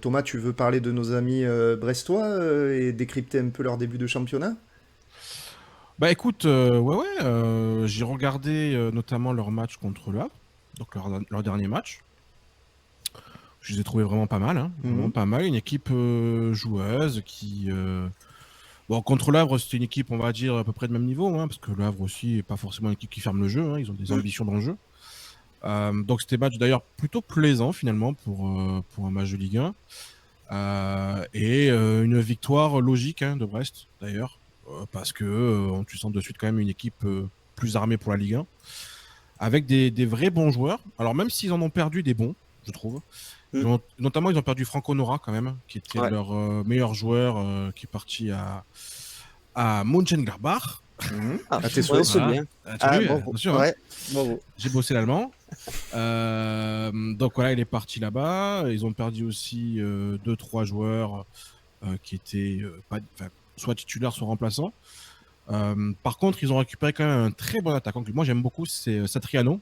Thomas, tu veux parler de nos amis brestois et décrypter un peu leur début de championnat? Bah écoute, j'ai regardé notamment leur match contre Le Havre, donc leur dernier match. Je les ai trouvés vraiment pas mal, hein, vraiment Mhm. pas mal. Une équipe joueuse qui... Bon, contre Le Havre, c'était une équipe, on va dire, à peu près de même niveau, hein, parce que Le Havre aussi n'est pas forcément une équipe qui ferme le jeu, hein, ils ont des Mm. ambitions dans le jeu. Donc c'était match d'ailleurs plutôt plaisant finalement pour un match de Ligue 1. Une victoire logique hein, de Brest d'ailleurs, parce que tu sens de suite quand même une équipe plus armée pour la Ligue 1, avec des vrais bons joueurs. Alors même s'ils en ont perdu des bons, je trouve. Notamment ils ont perdu Franco Nora quand même, qui était leur meilleur joueur, qui est parti à Mönchengladbach. À tes souhaits. C'est bien. Bien sûr, hein. Bravo. J'ai bossé l'allemand. Donc voilà, il est parti là-bas. Ils ont perdu aussi 2-3 joueurs qui étaient soit titulaires, soit remplaçants. Par contre, ils ont récupéré quand même un très bon attaquant que moi j'aime beaucoup, c'est Satriano,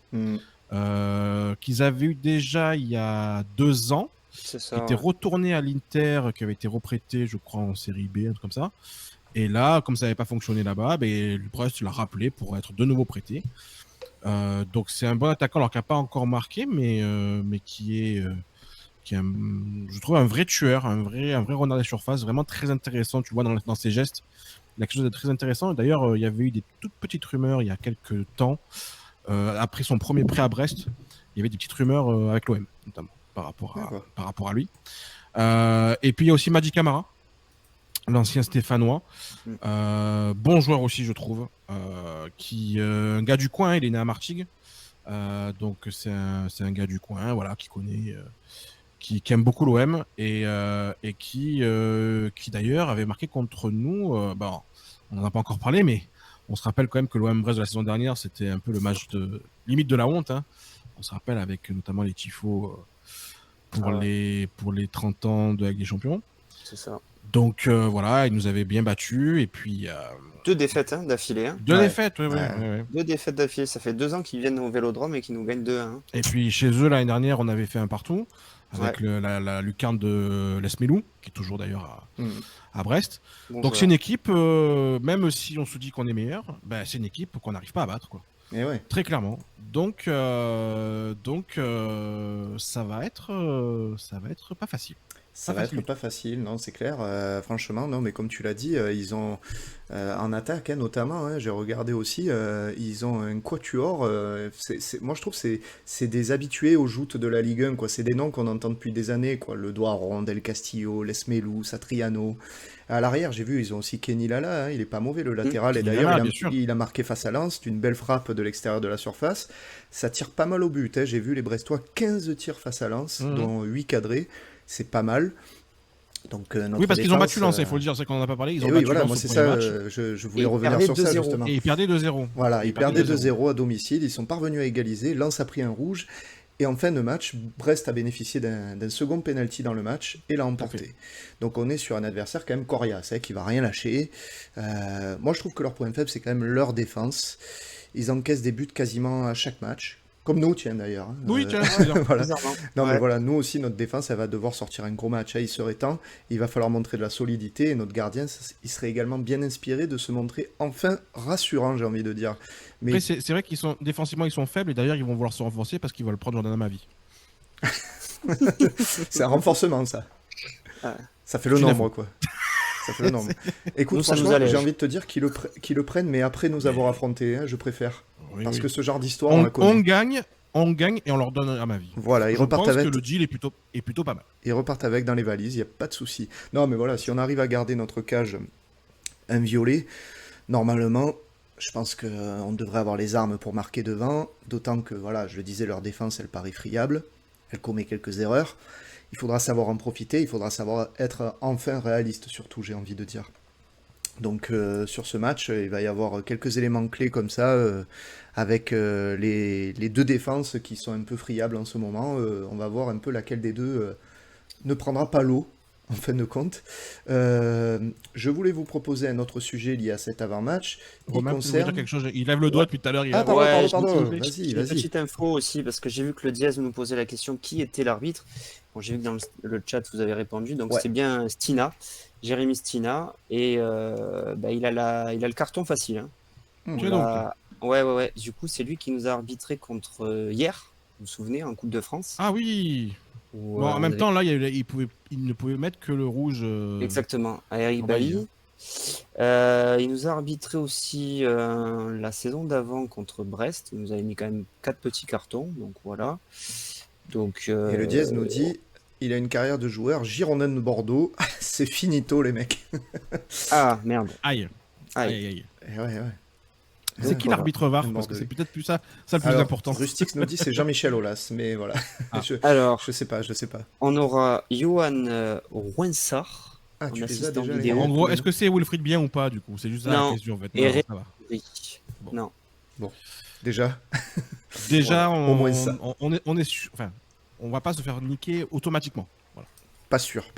qu'ils avaient eu déjà il y a 2 ans, C'est ça. qui était retourné à l'Inter, qui avait été reprêté, je crois, en série B, un truc comme ça. Et là, comme ça n'avait pas fonctionné là-bas, le Brest l'a rappelé pour être de nouveau prêté. Donc c'est un bon attaquant, alors qui n'a pas encore marqué, mais qui est, je trouve, un vrai tueur, un vrai renard des surfaces, vraiment très intéressant. Tu vois dans ses gestes, il a quelque chose de très intéressant. D'ailleurs, il y avait eu des toutes petites rumeurs il y a quelques temps, après son premier prêt à Brest, il y avait des petites rumeurs avec l'OM, notamment par rapport à lui. Et puis il y a aussi Madi Camara, l'ancien Stéphanois, bon joueur aussi je trouve, un gars du coin, il est né à Martigues, donc c'est un gars du coin, voilà, qui connaît, qui aime beaucoup l'OM et qui d'ailleurs avait marqué contre nous. On n'en a pas encore parlé, mais on se rappelle quand même que l'OM Brest de la saison dernière, c'était un peu le match de limite de la honte, hein. On se rappelle avec notamment les tifos pour les 30 ans de la Ligue des Champions. C'est ça. Donc voilà, ils nous avaient bien battus et puis 2 défaites d'affilée. Hein. 2 défaites, oui. 2 défaites d'affilée, ça fait 2 ans qu'ils viennent au Vélodrome et qu'ils nous gagnent 2-1. Et puis chez eux l'année dernière, on avait fait un partout avec la lucarne de l'Esmelou, qui est toujours d'ailleurs à Brest. Bon, donc c'est une équipe, même si on se dit qu'on est meilleur, c'est une équipe qu'on n'arrive pas à battre, quoi. Et ouais. Très clairement. Donc ça va être pas facile. Ça va être pas facile, non, c'est clair. Franchement, non, mais comme tu l'as dit, ils ont en attaque, hein, notamment, hein, j'ai regardé aussi, ils ont un quatuor. Moi, je trouve que c'est des habitués aux joutes de la Ligue 1, quoi. C'est des noms qu'on entend depuis des années, quoi. Le Doiron, Del Castillo, Lesmelou, Satriano. À l'arrière, j'ai vu, ils ont aussi Kenny Lala, hein, il est pas mauvais le latéral, et d'ailleurs, il a marqué face à Lens, une belle frappe de l'extérieur de la surface. Ça tire pas mal au but, hein. J'ai vu les Brestois 15 tirs face à Lens, dont 8 cadrés. C'est pas mal. Donc, oui, parce qu'ils ont battu Lens, il faut le dire, c'est qu'on n'en a pas parlé. Ils ont battu Lens moi c'est ça, je voulais revenir sur ça justement. Et ils perdaient 2-0. Voilà, ils perdaient 2-0 à domicile, ils sont parvenus à égaliser, Lens a pris un rouge, et en fin de match, Brest a bénéficié d'un second penalty dans le match et l'a emporté. Donc on est sur un adversaire quand même coriace, qui va rien lâcher. Moi je trouve que leur point faible, c'est quand même leur défense. Ils encaissent des buts quasiment à chaque match. Comme nous, tiens, d'ailleurs. Oui, tiens, voilà. Non, mais voilà, nous aussi, notre défense, elle va devoir sortir un gros match. Il serait temps. Il va falloir montrer de la solidité. Et notre gardien, il serait également bien inspiré de se montrer enfin rassurant, j'ai envie de dire. Mais après, c'est vrai qu'ils sont défensivement, ils sont faibles. Et d'ailleurs, ils vont vouloir se renforcer parce qu'ils veulent prendre Jordan Amavi. C'est un renforcement, ça. Ça fait le nombre, quoi. Ça fait le nombre. Écoute, franchement, j'ai envie de te dire qu'ils le prennent, mais après nous avoir affrontés, hein, je préfère. Parce que ce genre d'histoire, on gagne et on leur donne à ma vie. Voilà, ils repartent avec. Je pense que le deal est plutôt pas mal. Ils repartent avec dans les valises, il n'y a pas de souci. Non, mais voilà, si on arrive à garder notre cage inviolée, normalement, je pense qu'on devrait avoir les armes pour marquer devant. D'autant que, voilà, je le disais, leur défense, elle paraît friable. Elle commet quelques erreurs. Il faudra savoir en profiter, il faudra savoir être enfin réaliste, surtout, j'ai envie de dire. Donc sur ce match, il va y avoir quelques éléments clés comme ça, avec les 2 défenses qui sont un peu friables en ce moment. On va voir un peu laquelle des deux ne prendra pas l'eau, en fin de compte. Je voulais vous proposer un autre sujet lié à cet avant-match. Romain, concerne... dire quelque chose. Il lève le doigt depuis tout à l'heure. Pardon. Vas-y. Une petite info aussi, parce que j'ai vu que le Diaz nous posait la question qui était l'arbitre. Bon, j'ai vu que dans le chat, vous avez répondu. Donc, Ouais. c'est bien Stina, Jérémy Stina. Et il a le carton facile. Hein. On Tiens donc. l'a- Ouais. Du coup, c'est lui qui nous a arbitré contre hier, vous vous souvenez, en Coupe de France. Ah oui. Où, Bon, en on même avait- temps, là, il ne pouvait mettre que le rouge. Exactement, à Eric en Bailly, Bailly. Il nous a arbitré aussi la saison d'avant contre Brest. Il nous avait mis quand même 4 petits cartons. Donc, voilà. Donc, Et le Diaz nous dit, il a une carrière de joueur Girondin de Bordeaux. C'est finito, les mecs. Ah, merde. Aïe. Aïe. Aïe, aïe. Et ouais. C'est Donc, qui voilà. l'arbitre VAR? Un Parce que Bordelais. c'est peut-être plus ça le plus Alors, important. Rustix nous dit c'est Jean-Michel Aulas, mais voilà. Ah. Alors, Je sais pas. on aura Johan Rouensart Ah, en tu les as assistant déjà, les vidéo. noms. En gros, est-ce que c'est Wilfried bien ou pas, du coup? C'est juste ça Non. la question, en fait. Et Non, ça va. Oui. Bon. Non. Déjà. Déjà, Voilà, au moins ça. on est sûr. Enfin, on va pas se faire niquer automatiquement. Voilà. Pas sûr. On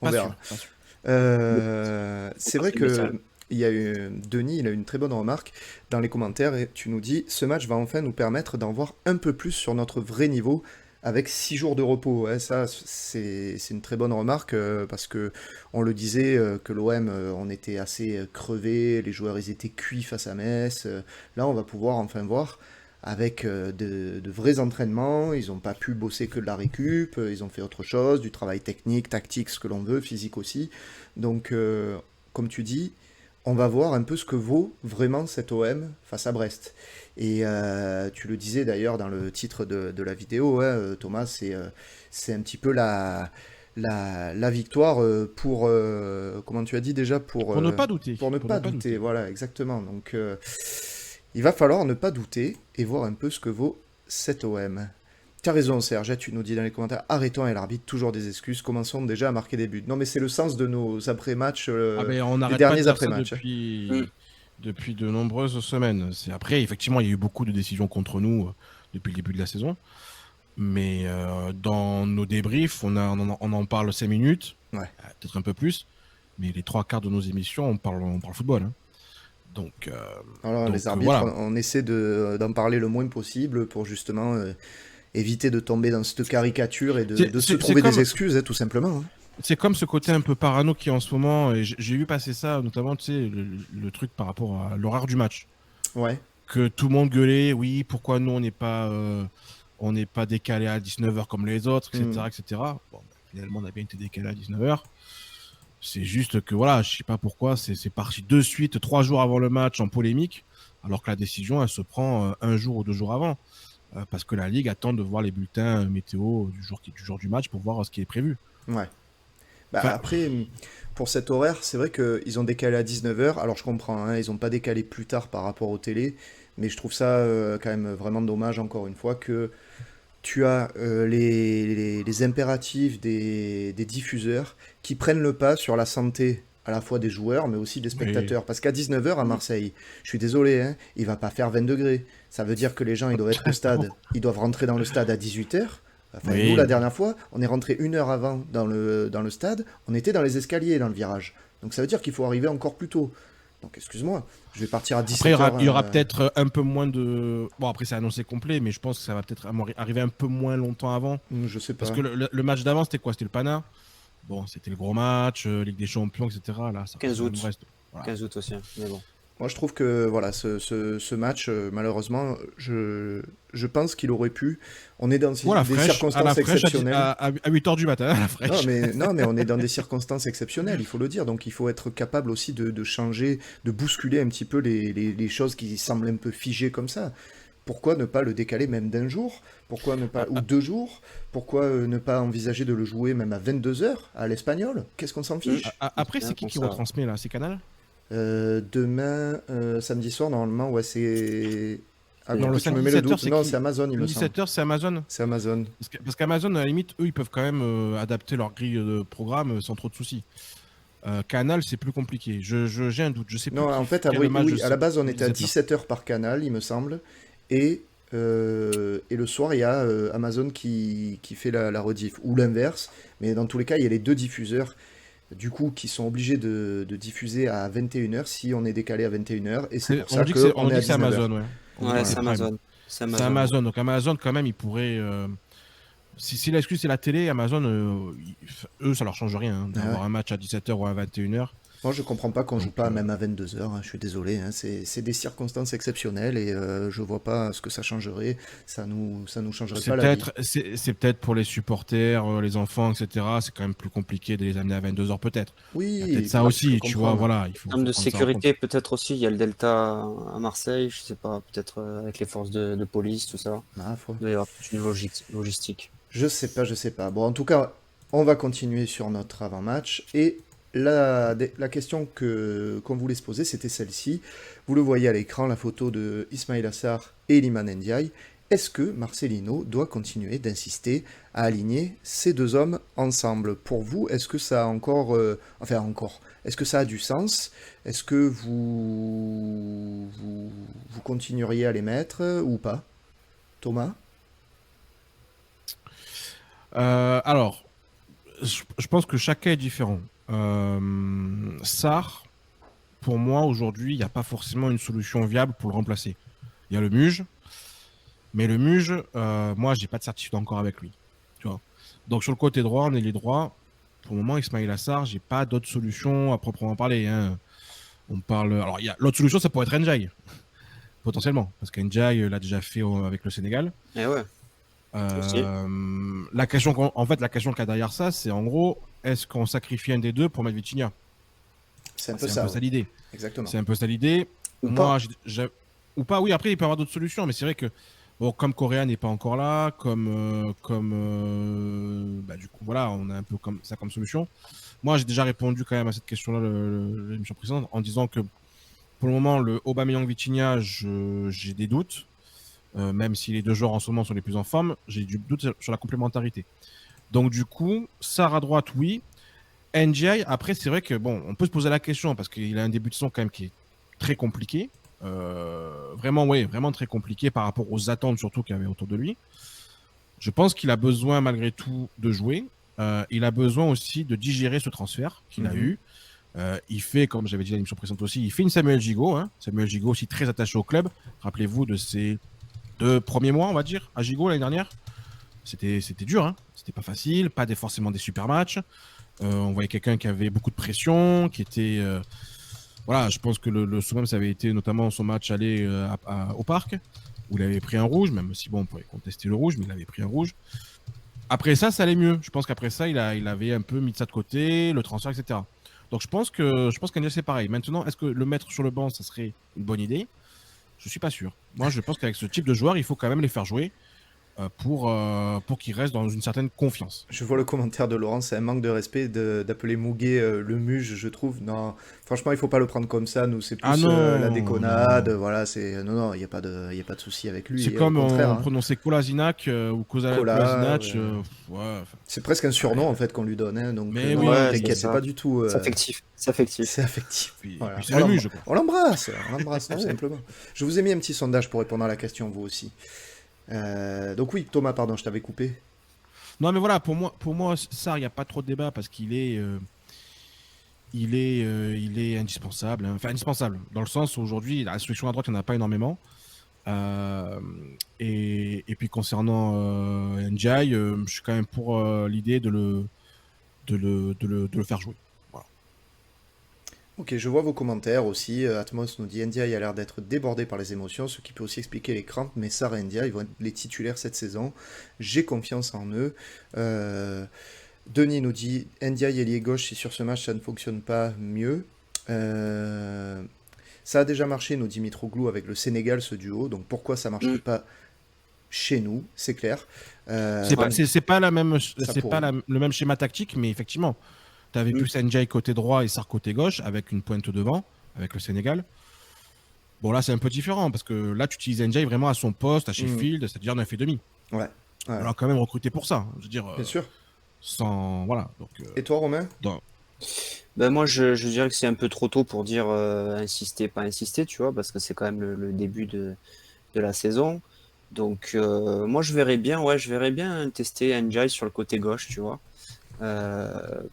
Pas verra. sûr, pas sûr. C'est vrai que il y a eu, Denis, il a une très bonne remarque dans les commentaires et tu nous dis ce match va enfin nous permettre d'en voir un peu plus sur notre vrai niveau avec 6 jours de repos. Ouais, ça, c'est une très bonne remarque parce que on le disait que l'OM, on était assez crevé, les joueurs ils étaient cuits face à Metz. Là, on va pouvoir enfin voir avec de vrais entraînements. Ils n'ont pas pu bosser que de la récup, ils ont fait autre chose, du travail technique, tactique, ce que l'on veut, physique aussi. Donc, comme tu dis, on va voir un peu ce que vaut vraiment cet OM face à Brest. Et tu le disais d'ailleurs dans le titre de la vidéo, hein, Thomas, c'est un petit peu la victoire pour... comment tu as dit déjà Pour ne pas douter. Pour ne pas douter, voilà, exactement. Donc, il va falloir ne pas douter et voir un peu ce que vaut cet OM. Tu as raison, Serge, tu nous dis dans les commentaires, arrêtons avec l'arbitre, toujours des excuses, commençons déjà à marquer des buts. Non, mais c'est le sens de nos après-matchs, On les n'arrête pas de derniers dire ça après-matchs. depuis de nombreuses semaines. Après, effectivement, il y a eu beaucoup de décisions contre nous depuis le début de la saison. Mais dans nos débriefs, on en parle 5 minutes, Ouais. Peut-être un peu plus. Mais les 3/4 de nos émissions, on parle football. Hein. Donc, Alors, donc, les arbitres, voilà. on essaie d'en parler le moins possible pour justement éviter de tomber dans cette caricature et de se C'est trouver comme- des excuses, hein, tout simplement. Hein. C'est comme ce côté un peu parano qui est en ce moment, et j'ai vu passer ça, notamment, tu sais, le truc par rapport à l'horaire du match. Ouais. Que tout le monde gueulait, oui, pourquoi nous on n'est pas décalé à 19h comme les autres, etc. Bon, finalement, on a bien été décalé à 19h. C'est juste que voilà, je sais pas pourquoi, c'est parti de suite 3 jours avant le match en polémique, alors que la décision elle se prend 1 jour ou 2 jours avant, parce que la Ligue attend de voir les bulletins météo du jour du match pour voir ce qui est prévu. Ouais. Bah, Enfin- après, pour cet horaire, c'est vrai qu'ils ont décalé à 19h. Alors je comprends, hein, ils n'ont pas décalé plus tard par rapport aux télé, mais je trouve ça quand même vraiment dommage, encore une fois, que tu as les impératifs des diffuseurs qui prennent le pas sur la santé à la fois des joueurs, mais aussi des spectateurs. Parce qu'à 19h à Marseille, je suis désolé, hein, il va pas faire 20 degrés. Ça veut dire que les gens, ils doivent être au stade, ils doivent rentrer dans le stade à 18h. Enfin, Oui. nous, la dernière fois, on est rentré 1 heure avant dans le stade, on était dans les escaliers, dans le virage. Donc ça veut dire qu'il faut arriver encore plus tôt. Donc excuse-moi, je vais partir à 17h. Après, il y aura peut-être un peu moins de... Bon, après, c'est annoncé complet, mais je pense que ça va peut-être arriver un peu moins longtemps avant. Je sais pas. Parce que le match d'avant, c'était quoi? C'était le Pana. Bon, c'était le gros match, Ligue des Champions, etc. Là, ça 15 août. reste. Voilà. 15 août aussi, hein, mais bon. Moi, je trouve que voilà, ce match, malheureusement, je pense qu'il aurait pu. On est dans des Voilà, fraîche, à circonstances la fraîche, exceptionnelles. à 8h du matin, à la fraîche. Non, mais on est dans des circonstances exceptionnelles, il faut le dire. Donc, il faut être capable aussi de changer, de bousculer un petit peu les choses qui semblent un peu figées comme ça. Pourquoi ne pas le décaler même d'1 jour? Pourquoi ne pas ou 2 jours? Pourquoi ne pas envisager de le jouer même à 22h à l'Espagnol? Qu'est-ce qu'on s'en fiche? Après, c'est qui retransmet là? C'est Canal? Demain, samedi soir, normalement, ouais, c'est. Ah, Non, non, le tu me samedi mets le 17h, doute. c'est Non, qui? c'est Amazon, il me semble. 17h, c'est Amazon. C'est Amazon. Parce qu'Amazon, à la limite, eux, ils peuvent quand même adapter leur grille de programme sans trop de soucis. Canal, c'est plus compliqué. J'ai un doute. Je sais plus. Non, en fait, oui, à la base, on était à 17h par canal, il me semble. Et le soir, il y a Amazon qui fait la rediff. Ou l'inverse. Mais dans tous les cas, il y a les 2 diffuseurs. Du coup, qui sont obligés de diffuser à 21h si on est décalé à 21h. Et c'est pour ça qu'on est à 19h. C'est Amazon, ouais. Ouais, c'est Amazon. C'est Amazon. Donc Amazon, quand même, il pourrait Si l'excuse c'est la télé, Amazon, eux, ça leur change rien, hein, Ah d'avoir ouais. un match à 17h ou à 21h. Moi, je comprends pas qu'on joue Donc, pas même à 22h, je suis désolé, hein, c'est des circonstances exceptionnelles et je vois pas ce que ça changerait, ça nous changerait pas la vie. c'est peut-être pour les supporters, les enfants, etc. C'est quand même plus compliqué de les amener à 22h peut-être. Il y a peut-être Oui, ça je peux aussi, tu vois, comprendre. voilà, En termes faut de prendre ça en compte. sécurité, peut-être aussi, il y a le Delta à Marseille, je sais pas, peut-être avec les forces de police, tout ça. Ah, Il doit y avoir toute une logistique. je sais pas, je sais pas. Bon, en tout cas, on va continuer sur notre avant-match. Et la question qu'on voulait se poser, c'était celle-ci. Vous le voyez à l'écran, la photo de Ismail Assar et Iliman Ndiaye. Est-ce que Marcelino doit continuer d'insister à aligner ces deux hommes ensemble? Pour vous, est-ce que ça a encore... enfin, encore. Est-ce que ça a du sens? Est-ce que vous continueriez à les mettre ou pas? Thomas? Alors, je pense que chacun est différent. Sarr, pour moi, aujourd'hui, il n'y a pas forcément une solution viable pour le remplacer. Il y a le Muge, mais le Muge, moi, j'ai pas de certitude encore avec lui. Tu vois. Donc, sur le côté droit, on est les droits. Pour le moment, Ismail Assar, j'ai pas d'autre solution à proprement parler, hein. On parle. Alors, l'autre solution, ça pourrait être Ndiaye, potentiellement, parce qu'Ndiaye l'a déjà fait avec le Sénégal. Et ouais, aussi. La question qu'il y a derrière ça, c'est en gros, est-ce qu'on sacrifie un des deux pour mettre Vitinha? C'est un peu C'est un ça, peu ouais. ça l'idée. Exactement. C'est un peu ça l'idée. Ou Moi, pas. ou pas, oui, après, il peut y avoir d'autres solutions, mais c'est vrai que, bon, comme Correa n'est pas encore là, bah, du coup, voilà, on a un peu comme ça comme solution. Moi, j'ai déjà répondu quand même à cette question-là l'émission précédente en disant que pour le moment, le Aubameyang Vitinha, j'ai des doutes. Même si les deux joueurs en ce moment sont les plus en forme, j'ai du doute sur la complémentarité. Donc du coup, Sarr à droite, oui. NGI, après, c'est vrai que bon, on peut se poser la question parce qu'il a un début de saison quand même qui est très compliqué. Vraiment, oui, vraiment très compliqué par rapport aux attentes surtout qu'il y avait autour de lui. Je pense qu'il a besoin malgré tout de jouer. Il a besoin aussi de digérer ce transfert qu'il a eu. Il fait, comme j'avais dit à l'émission précédente aussi, il fait une Samuel Gigot. Hein. Samuel Gigot aussi très attaché au club. Rappelez-vous de ses 2 premiers mois, on va dire, à Gigot l'année dernière. C'était dur, hein. C'était pas facile, pas forcément des super matchs. On voyait quelqu'un qui avait beaucoup de pression, qui était. Voilà, je pense que le summum, ça avait été notamment son match aller au parc, où il avait pris un rouge, même si bon, on pourrait contester le rouge, mais il avait pris un rouge. Après ça allait mieux. Je pense qu'après ça, il avait un peu mis de ça de côté, le transfert, etc. Donc je pense qu'Agnès c'est pareil. Maintenant, est-ce que le mettre sur le banc, ça serait une bonne idée? Je suis pas sûr. Moi, je pense qu'avec ce type de joueurs, il faut quand même les faire jouer pour qu'ils restent dans une certaine confiance. Je vois le commentaire de Laurent, c'est un manque de respect d'appeler Mouguet le muge, je trouve. Non, franchement, il faut pas le prendre comme ça. Nous, c'est Ah plus la non, déconnade. non. Voilà, non, il y a pas de souci avec lui. C'est Et au comme contraire, on hein, prononçait Kolasinac ou Cola, Kolasinac. Ouais, c'est presque un surnom en ouais. fait qu'on lui donne. Hein, donc Mais non, oui, non, Ouais, c'est t'inquiète, c'est ça. pas du tout. C'est affectif. C'est affectif. C'est affectif. et Voilà, puis c'est le muge, quoi. on l'embrasse tout simplement. Je vous ai mis un petit sondage pour répondre à la question, vous aussi. Donc oui, Thomas, pardon, je t'avais coupé. Non, mais voilà, pour moi ça, il n'y a pas trop de débat parce qu'il est, il est indispensable. Hein. Enfin, indispensable, dans le sens où aujourd'hui, la solution à droite, il n'y en a pas énormément. Euh, et puis concernant Ndiaye, je suis quand même pour l'idée de le faire jouer. Voilà. Ok, je vois vos commentaires aussi. Atmos nous dit Ndiaye a l'air d'être débordé par les émotions, ce qui peut aussi expliquer les crampes, mais Sarr et Ndiaye vont être les titulaires cette saison. J'ai confiance en eux. Denis nous dit Ndiaye ailier gauche, si sur ce match ça ne fonctionne pas, mieux. Ça a déjà marché, nous dit Mitroglou, avec le Sénégal, ce duo, donc pourquoi ça marcherait pas chez nous, c'est clair. C'est pas la même, c'est pourrait. pas le même schéma tactique, mais effectivement, tu avais plus Ndiaye côté droit et Sarr côté gauche, avec une pointe devant, avec le Sénégal. Bon, là, c'est un peu différent, parce que là, tu utilises Ndiaye vraiment à son poste, à Sheffield, c'est-à-dire 9,5. Ouais. On l'a quand même recruté pour ça. Je veux dire, Bien sûr. sans. Voilà. Donc, Et toi, Romain? Ben moi, je dirais que c'est un peu trop tôt pour dire insister, pas insister, tu vois, parce que c'est quand même le début de la saison. Donc, moi, je verrais bien tester Ndiaye sur le côté gauche, tu vois.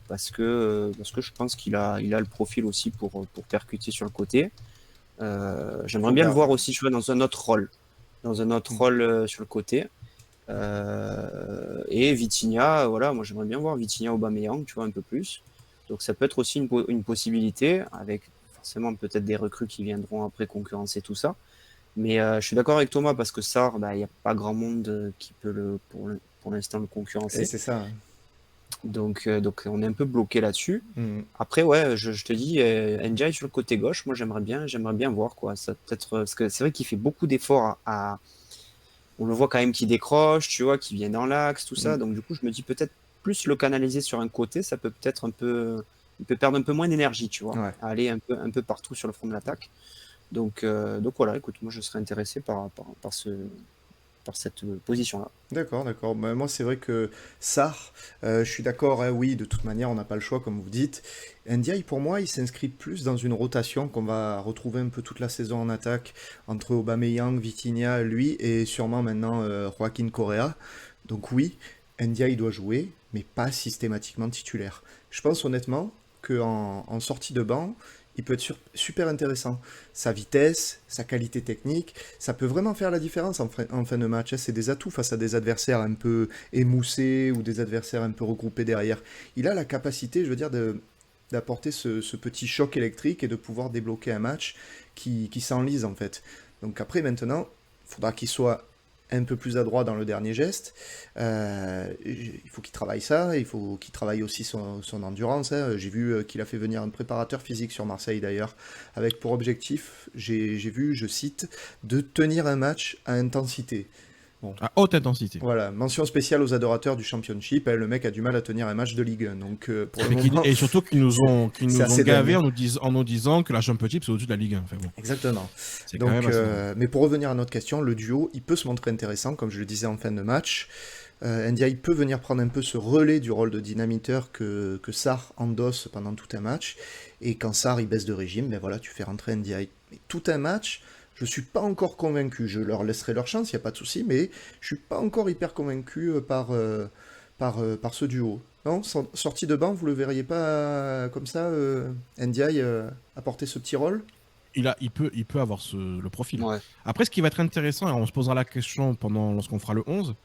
Parce que je pense qu'il a le profil aussi pour percuter sur le côté. J'aimerais bien le voir aussi, tu vois, dans un autre rôle. Dans un autre rôle sur le côté. Et Vitinha, voilà, moi j'aimerais bien voir Vitinha Aubameyang, tu vois, un peu plus. Donc ça peut être aussi une possibilité, avec forcément peut-être des recrues qui viendront après concurrencer tout ça. Mais je suis d'accord avec Thomas parce que Sarr, il n'y a pas grand monde qui peut pour l'instant le Et concurrencer. c'est ça. Donc on est un peu bloqué là-dessus. Mm. Après, ouais, je te dis, Ndiaye sur le côté gauche, moi j'aimerais bien voir quoi. Ça peut-être parce que c'est vrai qu'il fait beaucoup d'efforts on le voit quand même qu'il décroche, tu vois, qu'il vient dans l'axe, tout ça. Mm. Donc du coup, je me dis peut-être plus le canaliser sur un côté, ça peut peut-être il peut perdre un peu moins d'énergie, tu vois, Ouais. à aller un peu partout sur le front de l'attaque. Donc voilà, écoute, moi je serais intéressé par cette position-là. D'accord, d'accord. Bah, moi, c'est vrai que Sarr, je suis d'accord, hein, oui, de toute manière, on n'a pas le choix, comme vous dites. Ndiaye, pour moi, il s'inscrit plus dans une rotation qu'on va retrouver un peu toute la saison en attaque entre Aubameyang, Vitinha, lui, et sûrement maintenant Joaquin Correa. Donc oui, Ndiaye doit jouer, mais pas systématiquement titulaire. Je pense honnêtement qu'en sortie de banc, il peut être super intéressant. Sa vitesse, sa qualité technique, ça peut vraiment faire la différence en fin de match, hein. C'est des atouts face à des adversaires un peu émoussés ou des adversaires un peu regroupés derrière. Il a la capacité, je veux dire, d'apporter ce petit choc électrique et de pouvoir débloquer un match qui s'enlise en fait. Donc après, maintenant, il faudra qu'il soit un peu plus adroit dans le dernier geste. Il faut qu'il travaille ça, il faut qu'il travaille aussi son endurance, hein. J'ai vu qu'il a fait venir un préparateur physique sur Marseille d'ailleurs, avec pour objectif, j'ai vu, je cite, de tenir un match à intensité. Bon, À haute intensité. voilà, mention spéciale aux adorateurs du Championship, hein, le mec a du mal à tenir un match de Ligue 1, donc pour le moment, Et surtout qu'ils nous c'est ont assez gavés dingue. en nous disant que la Championship c'est au-dessus de la Ligue 1. Enfin bon, Exactement. c'est quand Donc, même assez dingue. mais pour revenir à notre question, le duo, il peut se montrer intéressant, comme je le disais en fin de match. Ndiaye peut venir prendre un peu ce relais du rôle de dynamiteur que Sarr endosse pendant tout un match. Et quand Sarr il baisse de régime, ben voilà, tu fais rentrer Ndiaye. Mais tout un match, je suis pas encore convaincu. Je leur laisserai leur chance, il n'y a pas de souci, mais je suis pas encore hyper convaincu par ce duo. Non, sorti de banc, vous le verriez pas comme ça, Ndiaye apporter ce petit rôle? Il peut avoir le profil. Ouais. Après, ce qui va être intéressant, et on se posera la question lorsqu'on fera le 11,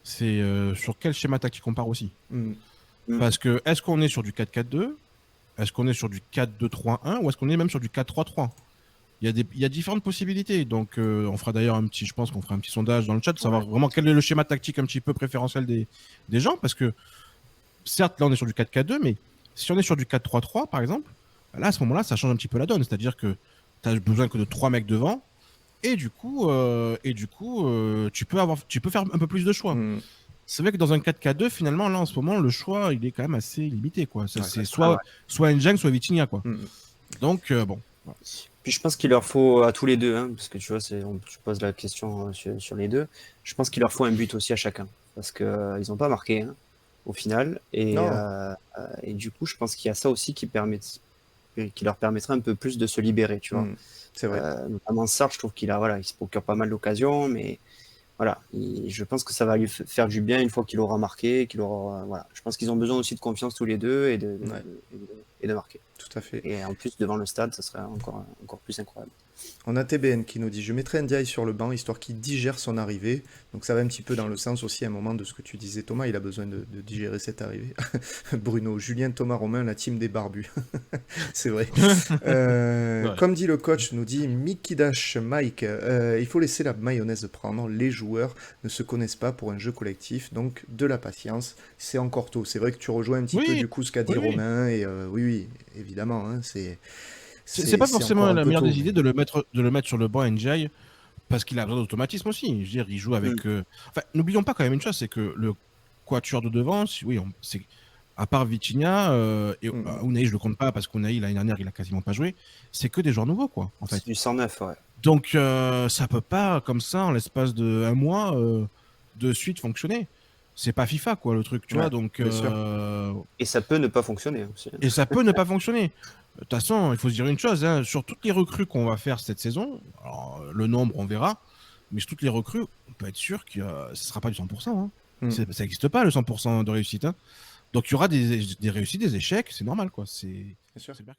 c'est sur quel schéma tactique on part aussi. Hmm. Parce que est-ce qu'on est sur du 4-4-2, est-ce qu'on est sur du 4-2-3-1, ou est-ce qu'on est même sur du 4-3-3? Il y a différentes possibilités. Donc, on fera d'ailleurs je pense qu'on fera un petit sondage dans le chat de savoir vraiment quel est le schéma tactique un petit peu préférentiel des gens. Parce que, certes, là, on est sur du 4-4-2, mais si on est sur du 4-3-3, par exemple, là, à ce moment-là, ça change un petit peu la donne. C'est-à-dire que tu as besoin que de 3 mecs devant. Et du coup, tu peux faire un peu plus de choix. Hmm. C'est vrai que dans un 4K2, finalement, là, en ce moment, le choix, il est quand même assez limité, quoi. Ouais. C'est soit N'Jang, soit Vitinha, quoi. Hmm. Donc, bon. Voilà. Puis je pense qu'il leur faut à tous les deux, hein, parce que tu vois, tu poses la question sur les deux. Je pense qu'il leur faut un but aussi à chacun, parce que ils n'ont pas marqué hein, au final, Non. et du coup, je pense qu'il y a ça aussi qui leur permettrait un peu plus de se libérer, tu vois. Hmm. C'est vrai. Notamment Sarr, je trouve il se procure pas mal d'occasions, mais voilà, je pense que ça va lui faire du bien une fois qu'il aura marqué, voilà. Je pense qu'ils ont besoin aussi de confiance tous les deux et de marquer. Tout à fait. Et en plus, devant le stade, ça serait encore plus incroyable. On a TBN qui nous dit: je mettrai Ndiaye sur le banc histoire qu'il digère son arrivée. Donc ça va un petit peu dans le sens aussi à un moment de ce que tu disais, Thomas, il a besoin de digérer cette arrivée. Bruno, Julien, Thomas, Romain, la team des barbus. C'est vrai. Ouais. Comme dit le coach, nous dit Mikidash Mike, il faut laisser la mayonnaise prendre. Les joueurs ne se connaissent pas pour un jeu collectif, donc de la patience. C'est encore tôt. C'est vrai que tu rejoins un petit peu du coup ce qu'a dit Romain, et oui, évidemment, hein, c'est pas forcément la meilleure des idées mais... de le mettre sur le banc Ndiaye, parce qu'il a besoin d'automatisme aussi. Je veux dire, il joue avec. Enfin, n'oublions pas quand même une chose, c'est que le quatuor de devant, c'est à part Vitinha et Unai, je le compte pas parce qu'Unai l'année dernière il a quasiment pas joué. C'est que des joueurs nouveaux, quoi. En fait. C'est du 109, ouais. Donc ça peut pas comme ça en l'espace de un mois de suite fonctionner. C'est pas FIFA, quoi, le truc, tu vois. Donc et ça peut ne pas fonctionner aussi. Et ça peut ne pas fonctionner. De toute façon, il faut se dire une chose, hein, sur toutes les recrues qu'on va faire cette saison, alors, le nombre on verra, mais sur toutes les recrues, on peut être sûr que ce ne sera pas du 100%. Hein. Ça n'existe pas le 100% de réussite. Hein. Donc il y aura des réussites, des échecs, c'est normal, quoi. Bien sûr. C'est bien.